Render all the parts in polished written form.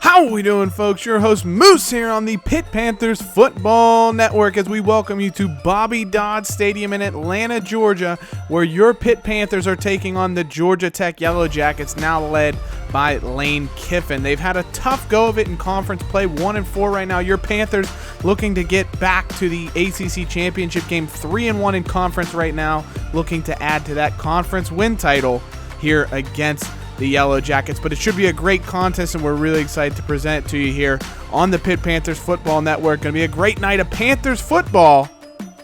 How are we doing, folks? Your host Moose here on the Pitt Panthers Football Network as we welcome you to Bobby Dodd Stadium in Atlanta, Georgia, where your Pitt Panthers are taking on the Georgia Tech Yellow Jackets, now led by Lane Kiffin. They've had a tough go of it in conference play, 1-4 right now. Your Panthers looking to get back to the ACC Championship game, 3-1 in conference right now, looking to add to that conference win title here against the Yellow Jackets. But it should be a great contest, and we're really excited to present it to you here on the Pitt Panthers Football Network. Going to be a great night of Panthers football,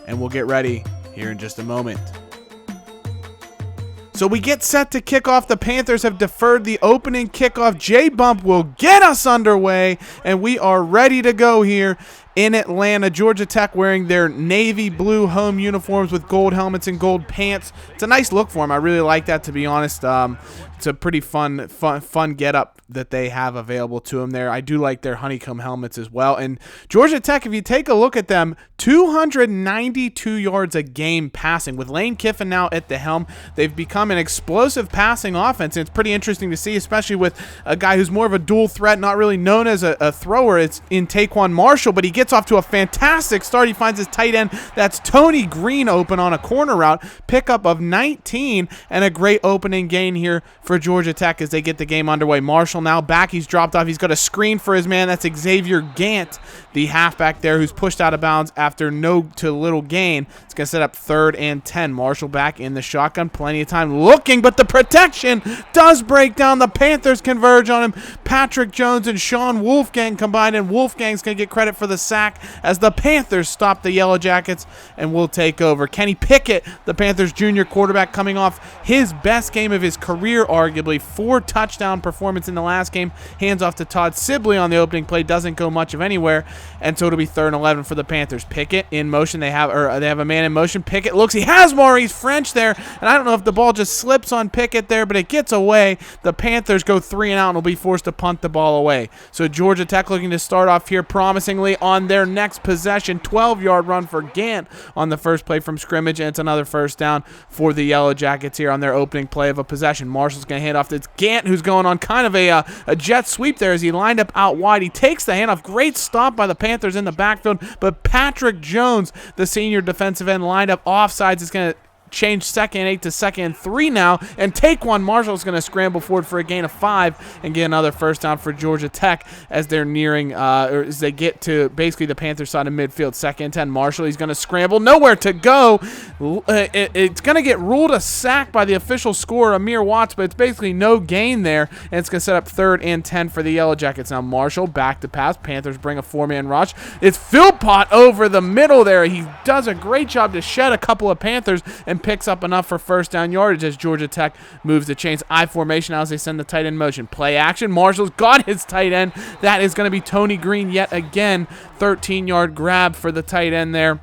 and we'll get ready here in just a moment. So we get set to kick off. The Panthers have deferred the opening kickoff. J-Bump will get us underway, and we are ready to go here in Atlanta. Georgia Tech wearing their navy blue home uniforms with gold helmets and gold pants. It's a nice look for them. I really like that, to be honest. It's a pretty fun get-up that they have available to them there. I do like their honeycomb helmets as well. And Georgia Tech, if you take a look at them, 292 yards a game passing. With Lane Kiffin now at the helm, they've become an explosive passing offense. And it's pretty interesting to see, especially with a guy who's more of a dual threat, not really known as a thrower. It's in Taquan Marshall, but he gets off to a fantastic start. He finds his tight end. That's Tony Green open on a corner route. Pickup of 19 and a great opening gain here for Georgia Tech as they get the game underway. Marshall now back. He's dropped off. He's got a screen for his man. That's Xavier Gant, the halfback there, who's pushed out of bounds after no to little gain. It's going to set up 3rd and 10. Marshall back in the shotgun. Plenty of time looking, but the protection does break down. The Panthers converge on him. Patrick Jones and Sean Wolfgang combined, and Wolfgang's going to get credit for the sack as the Panthers stop the Yellow Jackets and will take over. Kenny Pickett, the Panthers junior quarterback, coming off his best game of his career, arguably 4 touchdown performance in the last game. Hands off to Todd Sibley on the opening play. Doesn't go much of anywhere, and so it'll be 3rd and 11 for the Panthers. Pickett in motion. They have a man in motion. Pickett looks. He has Maurice French there, and I don't know if the ball just slips on Pickett there, but it gets away. The Panthers go 3 and out and will be forced to punt the ball away. So Georgia Tech looking to start off here promisingly on their next possession. 12-yard run for Gant on the first play from scrimmage, and it's another first down for the Yellow Jackets here on their opening play of a possession. Marshall's going to hand off to Gant, who's going on kind of a jet sweep there as he lined up out wide. He takes the handoff. Great stop by the Panthers in the backfield, but Patrick Jones, the senior defensive end, lined up offsides. Is going to change 2nd and 8 to 2nd and 3 now, and Taquan Marshall is going to scramble forward for a gain of 5 and get another first down for Georgia Tech as they're nearing, or as they get to basically the Panthers side of midfield. 2nd and 10. Marshall, he's going to scramble, nowhere to go. It's going to get ruled a sack by the official scorer, Amir Watts, but it's basically no gain there, and it's going to set up 3rd and 10 for the Yellow Jackets. Now Marshall back to pass. Panthers bring a 4-man rush. It's Philpott over the middle there. He does a great job to shed a couple of Panthers and picks up enough for first down yardage as Georgia Tech moves the chains. I formation as they send the tight end motion. Play action. Marshall's got his tight end. That is going to be Tony Green yet again. 13-yard grab for the tight end there.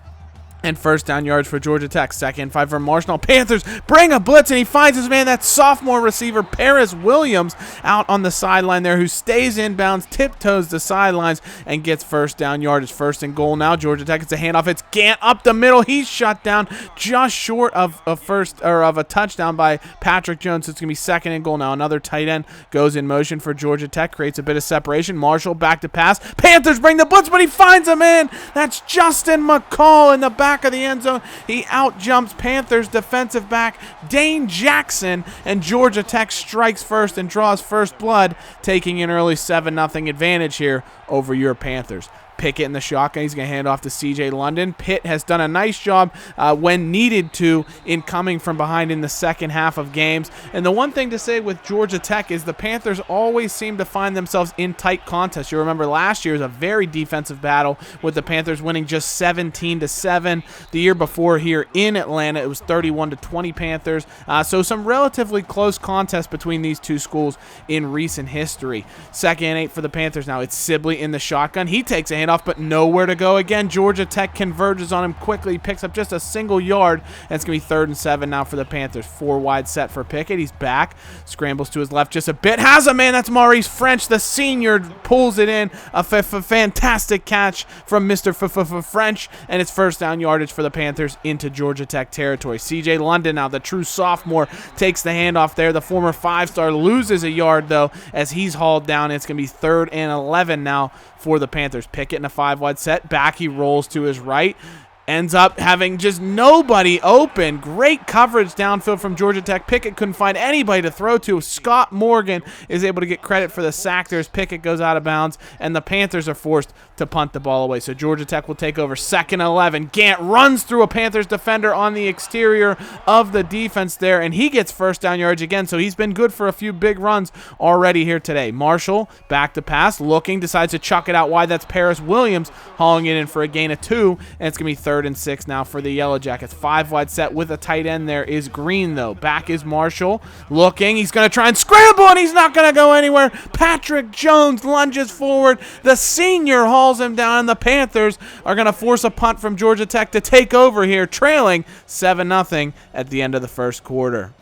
And first down yards for Georgia Tech. 2nd and 5 for Marshall. Panthers bring a blitz, and he finds his man, that sophomore receiver, Paris Williams, out on the sideline there, who stays inbounds, tiptoes the sidelines, and gets first down yardage. 1st and goal now. Georgia Tech gets a handoff. It's Gant up the middle. He's shut down just short of a touchdown by Patrick Jones. So it's going to be 2nd and goal now. Another tight end goes in motion for Georgia Tech, creates a bit of separation. Marshall back to pass. Panthers bring the blitz, but he finds a man. That's Justin McCall in the back of the end zone. He out-jumps Panthers defensive back Dane Jackson, and Georgia Tech strikes first and draws first blood, taking an early 7-0 advantage here over your Panthers. Pickett in the shotgun. He's going to hand off to C.J. London. Pitt has done a nice job when needed to in coming from behind in the second half of games. And the one thing to say with Georgia Tech is the Panthers always seem to find themselves in tight contests. You remember last year was a very defensive battle with the Panthers winning just 17-7. The year before here in Atlanta, it was 31-20 Panthers. So some relatively close contests between these two schools in recent history. 2nd and 8 for the Panthers now. It's Sibley in the shotgun. He takes a hand handoff, but nowhere to go again. Georgia Tech converges on him quickly, picks up just a single yard, and it's going to be 3rd and 7 now for the Panthers. 4 wide set for Pickett. He's back, scrambles to his left just a bit. Has a man, that's Maurice French, the senior, pulls it in. A fantastic catch from Mr. French, and it's first down yardage for the Panthers into Georgia Tech territory. CJ London now, the true sophomore, takes the handoff there. The former 5-star loses a yard, though, as he's hauled down. It's going to be 3rd and 11 now for the Panthers. Pickett in a 5-wide set. Back he rolls to his right. Ends up having just nobody open. Great coverage downfield from Georgia Tech. Pickett couldn't find anybody to throw to. Scott Morgan is able to get credit for the sack there as Pickett goes out of bounds, and the Panthers are forced to punt the ball away. So Georgia Tech will take over 2nd and 11. Gant runs through a Panthers defender on the exterior of the defense there, and he gets first down yardage again, so he's been good for a few big runs already here today. Marshall back to pass, looking, decides to chuck it out wide. That's Paris Williams hauling it in for a gain of 2, and it's going to be 3rd and 6 now for the Yellow Jackets. 5-wide set with a tight end there is Green, though. Back is Marshall, looking. He's going to try and scramble, and he's not going to go anywhere. Patrick Jones lunges forward. The senior hauls him down, and the Panthers are going to force a punt from Georgia Tech to take over here, trailing 7-0 at the end of the first quarter.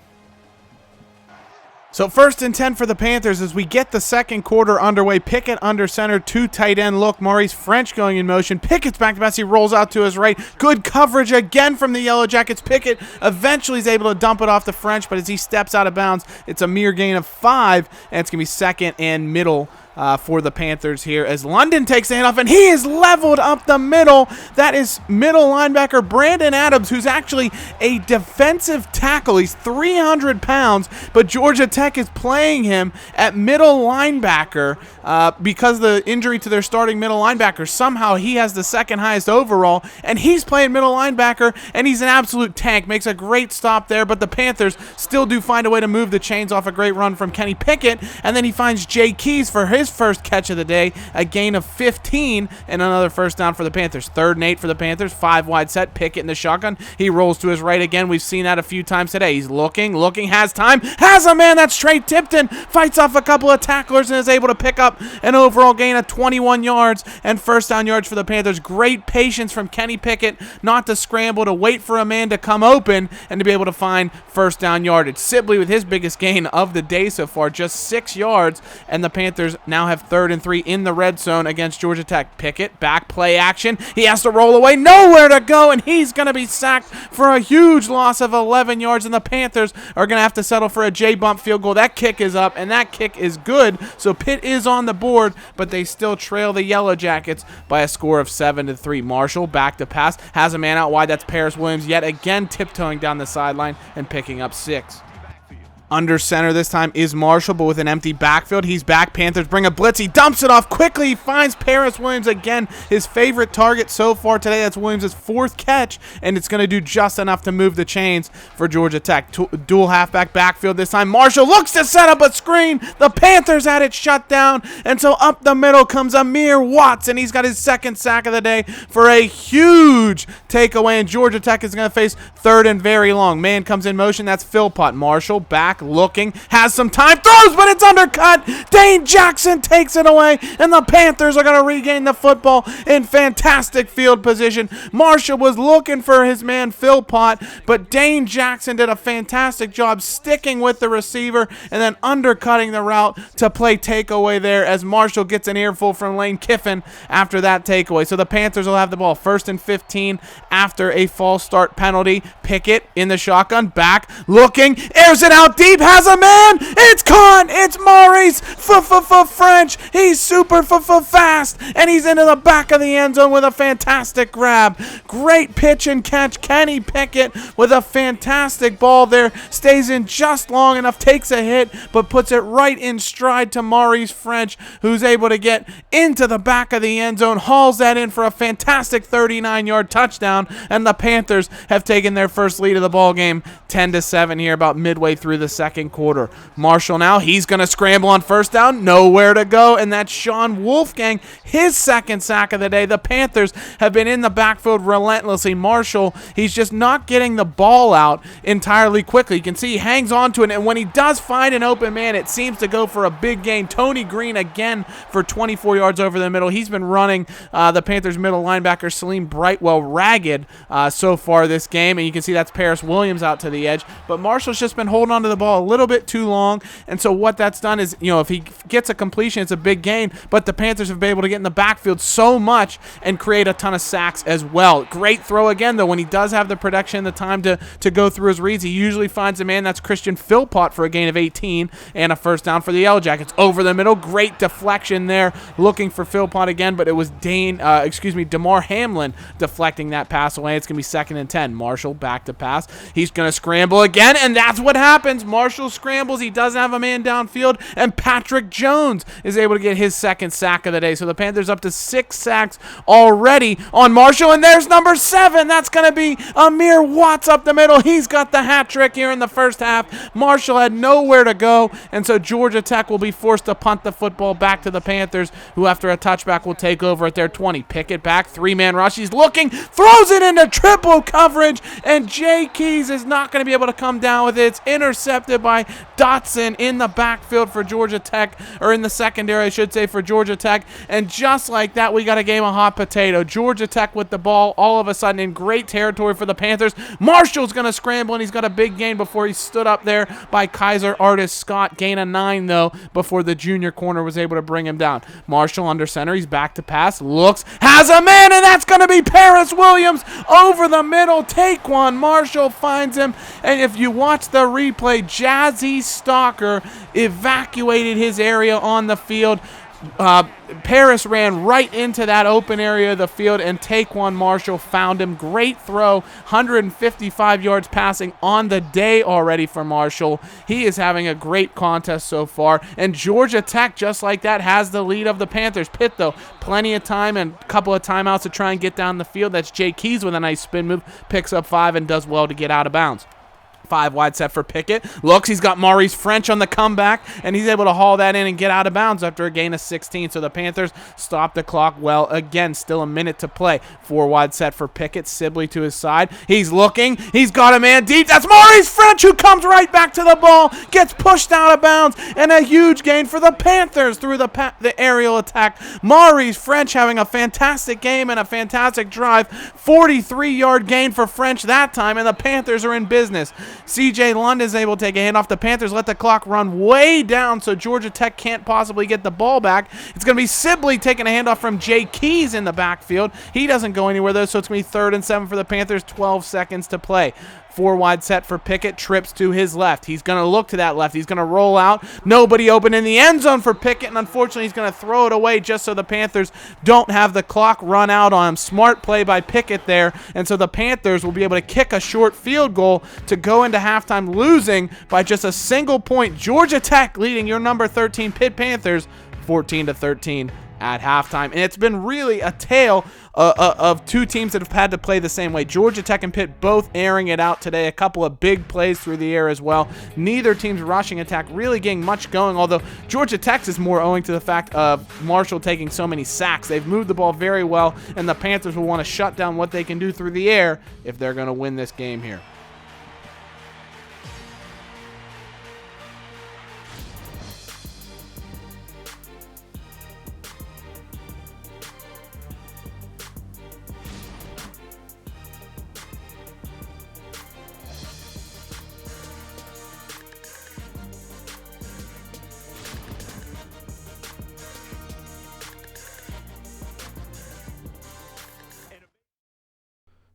So 1st and 10 for the Panthers as we get the second quarter underway. Pickett under center, 2 tight end look. Maurice French going in motion. Pickett's back to pass. He rolls out to his right. Good coverage again from the Yellow Jackets. Pickett eventually is able to dump it off to French, but as he steps out of bounds, it's a mere gain of 5, and it's going to be 2nd and middle for the Panthers here as London takes the handoff, and he is leveled up the middle. That is middle linebacker Brandon Adams, who's actually a defensive tackle. He's 300 pounds, but Georgia Tech is playing him at middle linebacker because of the injury to their starting middle linebacker. Somehow he has the 2nd highest overall, and he's playing middle linebacker, and he's an absolute tank. Makes a great stop there, but the Panthers still do find a way to move the chains off a great run from Kenny Pickett, and then he finds Jay Keys for his first catch of the day, a gain of 15, and another first down for the Panthers. 3rd and 8 for the Panthers. 5-wide set. Pickett in the shotgun. He rolls to his right again. We've seen that a few times today. He's looking, has time, has a man. That's Trey Tipton. Fights off a couple of tacklers and is able to pick up an overall gain of 21 yards and first down yards for the Panthers. Great patience from Kenny Pickett not to scramble, to wait for a man to come open and to be able to find first down yardage. Sibley with his biggest gain of the day so far, just 6 yards, and the Panthers now have 3rd and 3 in the red zone against Georgia Tech. Pickett, back play action. He has to roll away, nowhere to go, and he's going to be sacked for a huge loss of 11 yards, and the Panthers are going to have to settle for a J-bump field goal. That kick is up, and that kick is good, so Pitt is on the board, but they still trail the Yellow Jackets by a score of 7-3. Marshall back to pass, has a man out wide. That's Paris Williams yet again tiptoeing down the sideline and picking up 6. Under center this time is Marshall, but with an empty backfield. He's back. Panthers bring a blitz. He dumps it off quickly. He finds Paris Williams again, his favorite target so far today. That's Williams' 4th catch, and it's going to do just enough to move the chains for Georgia Tech. Dual halfback backfield this time. Marshall looks to set up a screen. The Panthers had it shut down, and so up the middle comes Amir Watts, and he's got his 2nd sack of the day for a huge takeaway, and Georgia Tech is going to face 3rd and very long. Man comes in motion. That's Philpott. Marshall back, looking, has some time, throws, but it's undercut. Dane Jackson takes it away, and the Panthers are going to regain the football in fantastic field position. Marshall was looking for his man Philpott, but Dane Jackson did a fantastic job sticking with the receiver and then undercutting the route to play takeaway there as Marshall gets an earful from Lane Kiffin after that takeaway. So the Panthers will have the ball 1st and 15 after a false start penalty. Pickett in the shotgun, back, looking, airs it out deep, has a man, it's caught, it's Maurice French, he's super fast, and he's into the back of the end zone with a fantastic grab. Great pitch and catch. Kenny Pickett with a fantastic ball there, stays in just long enough, takes a hit, but puts it right in stride to Maurice French, who's able to get into the back of the end zone, hauls that in for a fantastic 39-yard touchdown, and the Panthers have taken their first lead of the ball game, 10-7 here about midway through the second quarter. Marshall now, he's going to scramble on first down, nowhere to go, and that's Sean Wolfgang, his second sack of the day. The Panthers have been in the backfield relentlessly. Marshall, he's just not getting the ball out entirely quickly. You can see he hangs on to it, and when he does find an open man, it seems to go for a big gain. Tony Green again for 24 yards over the middle. He's been running the Panthers middle linebacker Salim Brightwell ragged so far this game, and you can see that's Paris Williams out to the edge. But Marshall's just been holding on to the ball a little bit too long, and so what that's done is, if he gets a completion, it's a big gain, but the Panthers have been able to get in the backfield so much and create a ton of sacks as well. Great throw again, though. When he does have the production, the time to go through his reads, he usually finds a man. That's Christian Philpott for a gain of 18 and a first down for the Yellow Jackets. Over the middle, great deflection there, looking for Philpott again, but it was Damar Hamlin deflecting that pass away. It's going to be 2nd and 10. Marshall back to pass. He's going to scramble again, and that's what happens. Marshall scrambles. He doesn't have a man downfield, and Patrick Jones is able to get his second sack of the day. So the Panthers up to 6 sacks already on Marshall, and there's number 7. That's going to be Amir Watts up the middle. He's got the hat trick here in the first half. Marshall had nowhere to go, and so Georgia Tech will be forced to punt the football back to the Panthers, who after a touchback will take over at their 20. Pickett back, 3-man rush. He's looking, throws it into triple coverage, and Jay Keys is not going to be able to come down with it. It's intercepted by Dotson in the backfield for Georgia Tech, or in the secondary, I should say, for Georgia Tech. And just like that, we got a game of hot potato. Georgia Tech with the ball all of a sudden in great territory for the Panthers. Marshall's going to scramble, and he's got a big gain before he stood up there by Kaiser Artis Scott. Gain of 9, though, before the junior corner was able to bring him down. Marshall under center. He's back to pass. Looks, has a man, and that's going to be Paris Williams over the middle. Taquan Marshall finds him, and if you watch the replay, Jazzy Stalker evacuated his area on the field. Paris ran right into that open area of the field, and Taquan Marshall found him. Great throw, 155 yards passing on the day already for Marshall. He is having a great contest so far, and Georgia Tech, just like that, has the lead of the Panthers. Pitt, though, plenty of time and a couple of timeouts to try and get down the field. That's Jay Keys with a nice spin move, picks up 5 and does well to get out of bounds. 5 wide set for Pickett. Looks, he's got Maurice French on the comeback, and he's able to haul that in and get out of bounds after a gain of 16. So the Panthers stop the clock well again. Still a minute to play. 4 wide set for Pickett. Sibley to his side. He's looking. He's got a man deep. That's Maurice French, who comes right back to the ball, gets pushed out of bounds, and a huge gain for the Panthers through the aerial attack. Maurice French having a fantastic game and a fantastic drive. 43-yard gain for French that time, and the Panthers are in business. C.J. Lund is able to take a handoff. The Panthers let the clock run way down, so Georgia Tech can't possibly get the ball back. It's going to be Sibley taking a handoff from Jay Keys in the backfield. He doesn't go anywhere, though, so it's going to be 3rd and 7 for the Panthers, 12 seconds to play. 4 wide set for Pickett, trips to his left. He's going to look to that left. He's going to roll out. Nobody open in the end zone for Pickett, and unfortunately he's going to throw it away just so the Panthers don't have the clock run out on him. Smart play by Pickett there, and so the Panthers will be able to kick a short field goal to go into halftime losing by just a single point. Georgia Tech leading your number 13 Pitt Panthers 14-13 at halftime. And it's been really a tale of 2 teams that have had to play the same way. Georgia Tech and Pitt both airing it out today. A couple of big plays through the air as well. Neither team's rushing attack really getting much going, although Georgia Tech is more owing to the fact of Marshall taking so many sacks. They've moved the ball very well, and the Panthers will want to shut down what they can do through the air if they're going to win this game here.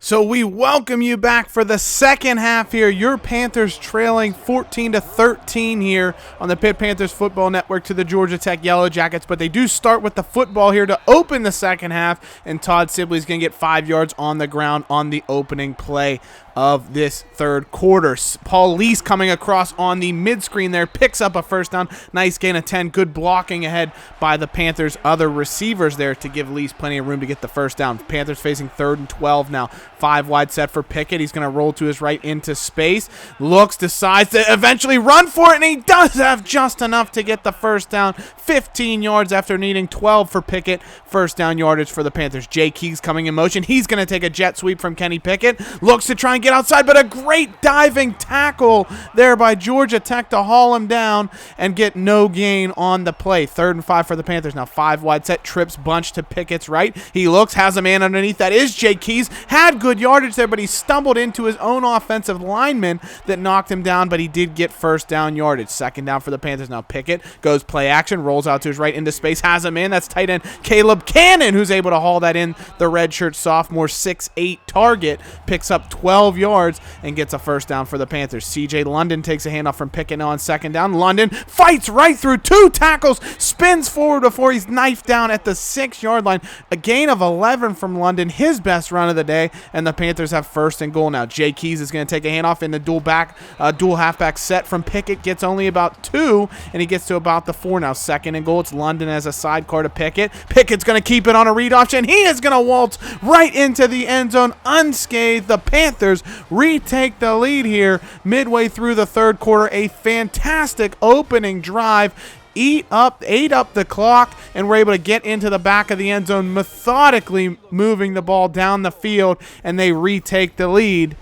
So we welcome you back for the second half here. Your Panthers trailing 14-13 here on the Pitt Panthers Football Network to the Georgia Tech Yellow Jackets. But they do start with the football here to open the second half, and Todd Sibley's going to get 5 yards on the ground on the opening play. of this third quarter. Paul Lease coming across on the mid-screen there, picks up a first down. Nice gain of 10. Good blocking ahead by the Panthers' other receivers there to give Lease plenty of room to get the first down. Panthers facing 3rd and 12 now. 5 wide set for Pickett. He's going to roll to his right into space. Looks, decides to eventually run for it, and he does have just enough to get the first down. 15 yards after needing 12 for Pickett. First down yardage for the Panthers. Jay Keys coming in motion. He's going to take a jet sweep from Kenny Pickett. Looks to try and get outside, but a great diving tackle there by Georgia Tech to haul him down and get no gain on the play. 3rd and 5 for the Panthers. Now 5 wide set. Trips bunch to Pickett's right. He looks, has a man underneath. That is Jay Keys. Had good yardage there, but he stumbled into his own offensive lineman that knocked him down, but he did get first down yardage. 2nd down for the Panthers. Now Pickett goes play action, rolls out to his right into space, has a man. That's tight end Caleb Cannon, who's able to haul that in. The redshirt sophomore 6'8" target picks up 12 yards and gets a first down for the Panthers. C.J. London takes a handoff from Pickett now on 2nd down. London fights right through 2 tackles, spins forward before he's knifed down at the 6-yard line. A gain of 11 from London, his best run of the day, and the Panthers have 1st and goal now. Jay Keys is going to take a handoff in the dual halfback set from Pickett. Gets only about 2, and he gets to about the 4 now. 2nd and goal. It's London as a sidecar to Pickett. Pickett's going to keep it on a read option. He is going to waltz right into the end zone unscathed. The Panthers retake the lead here midway through the 3rd quarter. A fantastic opening drive. Ate up the clock, and were able to get into the back of the end zone, methodically moving the ball down the field, and they retake the lead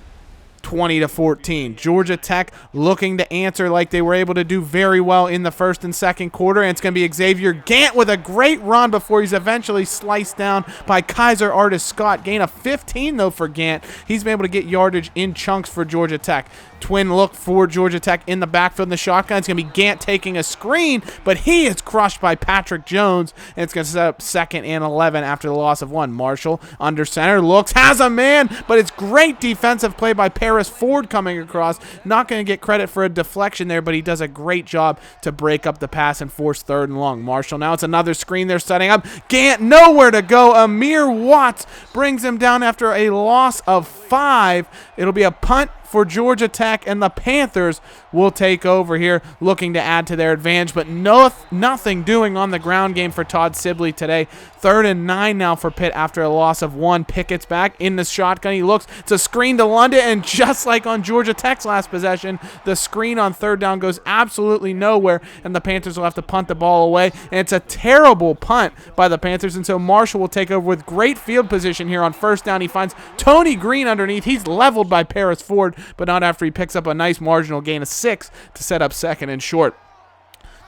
20-14. Georgia Tech looking to answer like they were able to do very well in the 1st and 2nd quarter, and it's going to be Xavier Gant with a great run before he's eventually sliced down by Kaiser Artis Scott. Gain of 15, though, for Gant. He's been able to get yardage in chunks for Georgia Tech. Twin look for Georgia Tech in the backfield in the shotgun. It's going to be Gant taking a screen, but he is crushed by Patrick Jones, and it's going to set up 2nd and 11 after the loss of 1. Marshall under center, looks, has a man, but it's great defensive play by Paris Ford coming across. Not going to get credit for a deflection there, but he does a great job to break up the pass and force 3rd and long. Marshall now, it's another screen they're setting up. Gant nowhere to go. Amir Watts brings him down after a loss of 5. It'll be a punt for Georgia Tech, and the Panthers will take over here, looking to add to their advantage, but nothing doing on the ground game for Todd Sibley today. 3rd and 9 now for Pitt after a loss of 1. Pickett's back in the shotgun. He looks, it's a screen to London, and just like on Georgia Tech's last possession, the screen on 3rd down goes absolutely nowhere, and the Panthers will have to punt the ball away, and it's a terrible punt by the Panthers, and so Marshall will take over with great field position here on 1st down. He finds Tony Green underneath. He's leveled by Paris Ford, but not after he picks up a nice marginal gain of 6 to set up 2nd and short.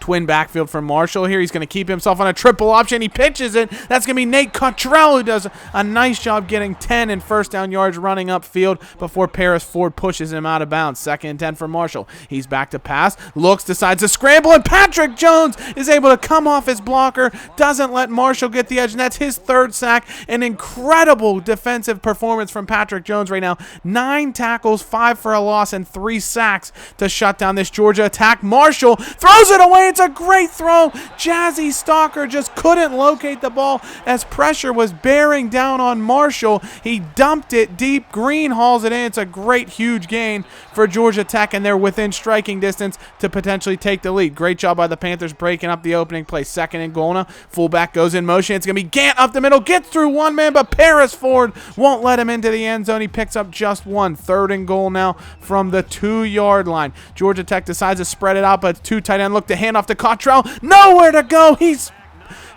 Twin backfield from Marshall here. He's going to keep himself on a triple option. He pitches it. That's going to be Nate Cottrell, who does a nice job getting 10 and 1st down yards running upfield before Paris Ford pushes him out of bounds. 2nd and 10 for Marshall. He's back to pass. Looks, decides to scramble, and Patrick Jones is able to come off his blocker. Doesn't let Marshall get the edge, and that's his 3rd sack. An incredible defensive performance from Patrick Jones right now. 9 tackles, 5 for a loss, and 3 sacks to shut down this Georgia attack. Marshall throws it away. It's a great throw. Jazzy Stalker just couldn't locate the ball as pressure was bearing down on Marshall. He dumped it deep. Green hauls it in. It's a great, huge gain for Georgia Tech, and they're within striking distance to potentially take the lead. Great job by the Panthers breaking up the opening play. 2nd and goal now. Fullback goes in motion. It's going to be Gant up the middle. Gets through 1 man, but Paris Ford won't let him into the end zone. He picks up just 1. 3rd and goal now from the 2-yard line. Georgia Tech decides to spread it out, but 2 tight end look to hand off to Cottrell. Nowhere to go. He's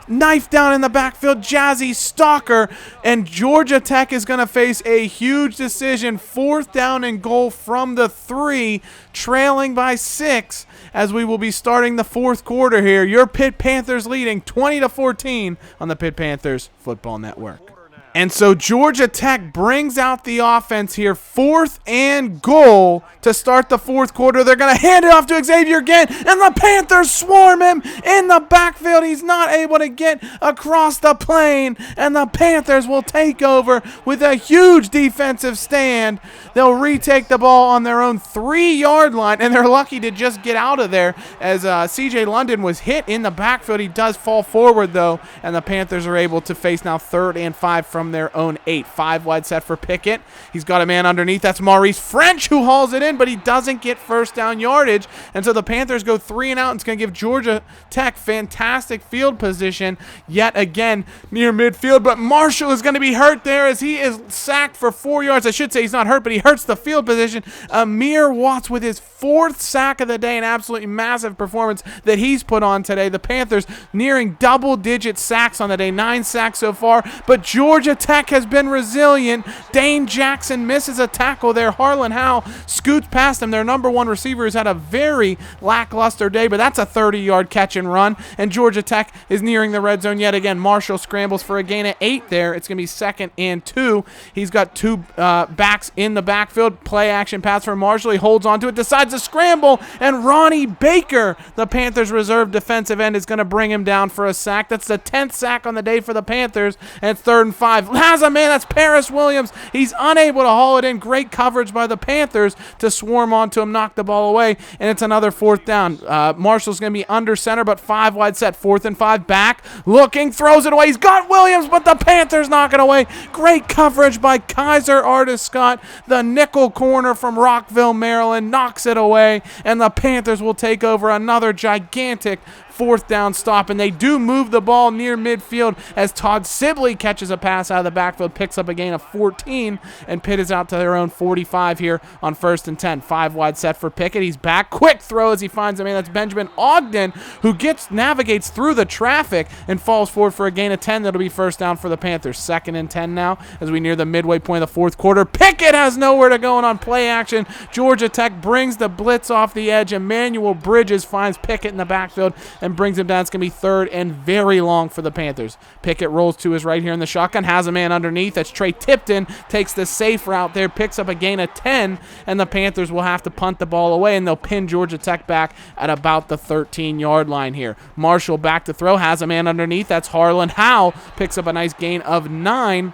knifed down in the backfield. Jazzy Stalker, and Georgia Tech is going to face a huge decision. 4th down and goal from the 3, trailing by 6 as we will be starting the 4th quarter here. Your Pitt Panthers leading 20-14 on the Pitt Panthers Football Network. And so Georgia Tech brings out the offense here. 4th and goal to start the 4th quarter. They're going to hand it off to Xavier Gant, and the Panthers swarm him in the backfield. He's not able to get across the plane, and the Panthers will take over with a huge defensive stand. They'll retake the ball on their own 3-yard line, and they're lucky to just get out of there as C.J. London was hit in the backfield. He does fall forward, though, and the Panthers are able to face now 3rd and 5 from from their own 8. 5 wide set for Pickett. He's got a man underneath. That's Maurice French who hauls it in, but he doesn't get first down yardage. And so the Panthers go 3 and out. And it's going to give Georgia Tech fantastic field position yet again near midfield. But Marshall is going to be hurt there as he is sacked for 4 yards. I should say he's not hurt, but he hurts the field position. Amir Watts with his 4th sack of the day, an absolutely massive performance that he's put on today. The Panthers nearing double-digit sacks on the day, 9 sacks so far, but Georgia Tech has been resilient. Dane Jackson misses a tackle there. Harlan Howe scoots past him. Their number 1 receiver has had a very lackluster day, but that's a 30-yard catch and run, and Georgia Tech is nearing the red zone yet again. Marshall scrambles for a gain of 8 there. It's going to be 2nd and 2. He's got 2 backs in the backfield. Play action pass for Marshall. He holds on to it, decides to scramble, and Ronnie Baker, the Panthers' reserve defensive end, is going to bring him down for a sack. That's the 10th sack on the day for the Panthers, and it's 3rd and 5. Has a man. That's Paris Williams. He's unable to haul it in. Great coverage by the Panthers to swarm onto him, knock the ball away, and it's another 4th down. Marshall's going to be under center, but 5 wide set. 4th and 5. Back, looking, throws it away. He's got Williams, but the Panthers knock it away. Great coverage by Kaiser Artis-Scott, the nickel corner from Rockville, Maryland, knocks it away, and the Panthers will take over another gigantic 4th down stop, and they do move the ball near midfield as Todd Sibley catches a pass out of the backfield, picks up a gain of 14, and Pitt is out to their own 45 here on 1st and 10. 5 wide set for Pickett. He's back. Quick throw as he finds a man. That's Benjamin Ogden, who navigates through the traffic and falls forward for a gain of 10. That'll be 1st down for the Panthers. 2nd and 10 now as we near the midway point of the 4th quarter. Pickett has nowhere to go, and on play action, Georgia Tech brings the blitz off the edge. Emmanuel Bridges finds Pickett in the backfield and brings him down. It's going to be 3rd and very long for the Panthers. Pickett rolls to his right here in the shotgun, has a man underneath. That's Trey Tipton, takes the safe route there, picks up a gain of 10, and the Panthers will have to punt the ball away, and they'll pin Georgia Tech back at about the 13-yard line here. Marshall back to throw, has a man underneath. That's Harlan Howe, picks up a nice gain of 9.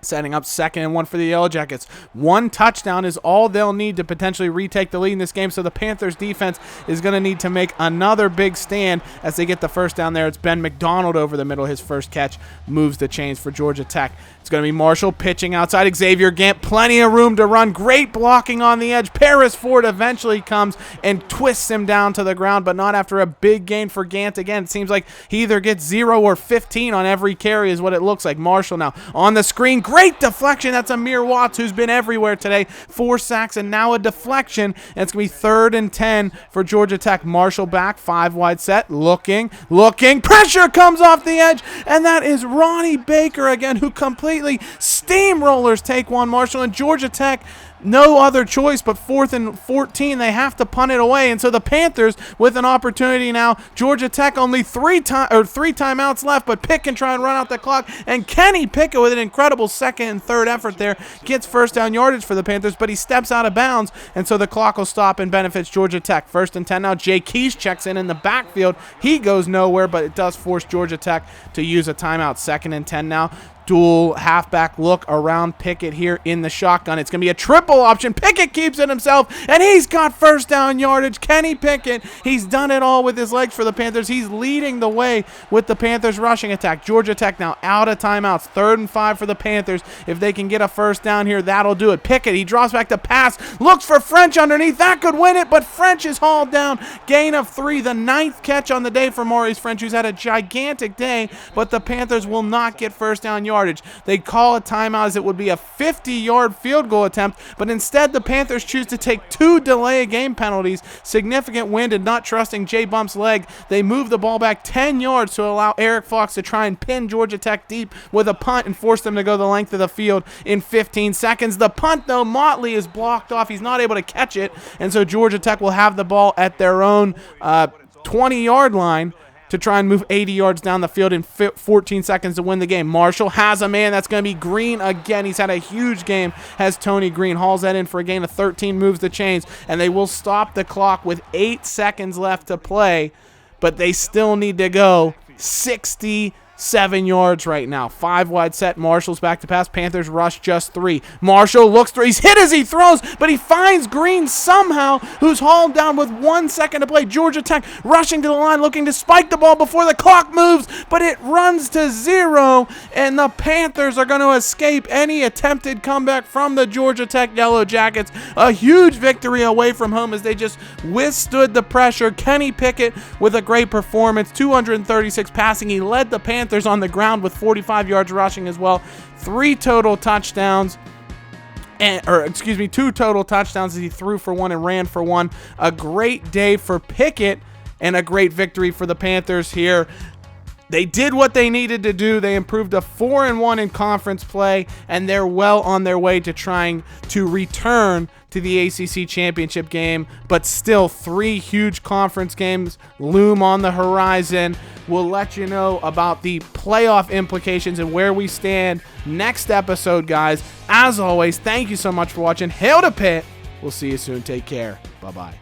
Setting up 2nd and 1 for the Yellow Jackets. 1 touchdown is all they'll need to potentially retake the lead in this game, so the Panthers defense is going to need to make another big stand as they get the 1st down there. It's Ben McDonald over the middle. His first catch moves the chains for Georgia Tech. It's going to be Marshall pitching outside. Xavier Gant, plenty of room to run. Great blocking on the edge. Paris Ford eventually comes and twists him down to the ground, but not after a big gain for Gant again. It seems like he either gets 0 or 15 on every carry is what it looks like. Marshall now on the screen. Great deflection. That's Amir Watts, who's been everywhere today. 4 sacks and now a deflection. And it's going to be 3rd and 10 for Georgia Tech. Marshall back, 5 wide set. Looking. Pressure comes off the edge. And that is Ronnie Baker again, who completely steamrollers Taquan Marshall. And Georgia Tech, no other choice but 4th and 14. They have to punt it away, and so the Panthers with an opportunity now. Georgia Tech only 3 timeouts left, but Pitt can try and run out the clock, and Kenny Pickett with an incredible 2nd and 3rd effort there gets 1st down yardage for the Panthers, but he steps out of bounds, and so the clock will stop and benefits Georgia Tech. 1st and 10 now. Jay Keys checks in the backfield. He goes nowhere, but it does force Georgia Tech to use a timeout. 2nd and 10 now. Dual halfback look around Pickett here in the shotgun. It's going to be a triple option. Pickett keeps it himself, and he's got 1st down yardage. Kenny Pickett, he's done it all with his legs for the Panthers. He's leading the way with the Panthers rushing attack. Georgia Tech now out of timeouts. 3rd and 5 for the Panthers. If they can get a 1st down here, that'll do it. Pickett, he drops back to pass, looks for French underneath. That could win it, but French is hauled down. Gain of 3, the 9th catch on the day for Maurice French, who's had a gigantic day, but the Panthers will not get 1st down yardage. They call a timeout as it would be a 50-yard field goal attempt, but instead the Panthers choose to take 2 delay game penalties. Significant wind and not trusting Jay Bump's leg. They move the ball back 10 yards to allow Eric Fox to try and pin Georgia Tech deep with a punt and force them to go the length of the field in 15 seconds. The punt, though, Motley is blocked off. He's not able to catch it, and so Georgia Tech will have the ball at their own 20-yard line to try and move 80 yards down the field in 14 seconds to win the game. Marshall has a man. That's going to be Green again. He's had a huge game. Has Tony Green. Hauls that in for a gain of 13, moves the chains, and they will stop the clock with 8 seconds left to play, but they still need to go 60 7 yards right now. 5 wide set. Marshall's back to pass. Panthers rush just 3. Marshall looks through. He's hit as he throws, but he finds Green somehow, who's hauled down with 1 second to play. Georgia Tech rushing to the line, looking to spike the ball before the clock moves, but it runs to 0, and the Panthers are going to escape any attempted comeback from the Georgia Tech Yellow Jackets. A huge victory away from home as they just withstood the pressure. Kenny Pickett with a great performance, 236 passing. He led the Panthers on the ground with 45 yards rushing as well. 2 total touchdowns as he threw for 1 and ran for 1. A great day for Pickett and a great victory for the Panthers here. They did what they needed to do. They improved to 4-1 in conference play, and they're well on their way to trying to return to the ACC championship game, but still 3 huge conference games loom on the horizon. We'll let you know about the playoff implications and where we stand next episode, guys. As always, thank you so much for watching. Hail to Pitt. We'll see you soon. Take care. Bye-bye.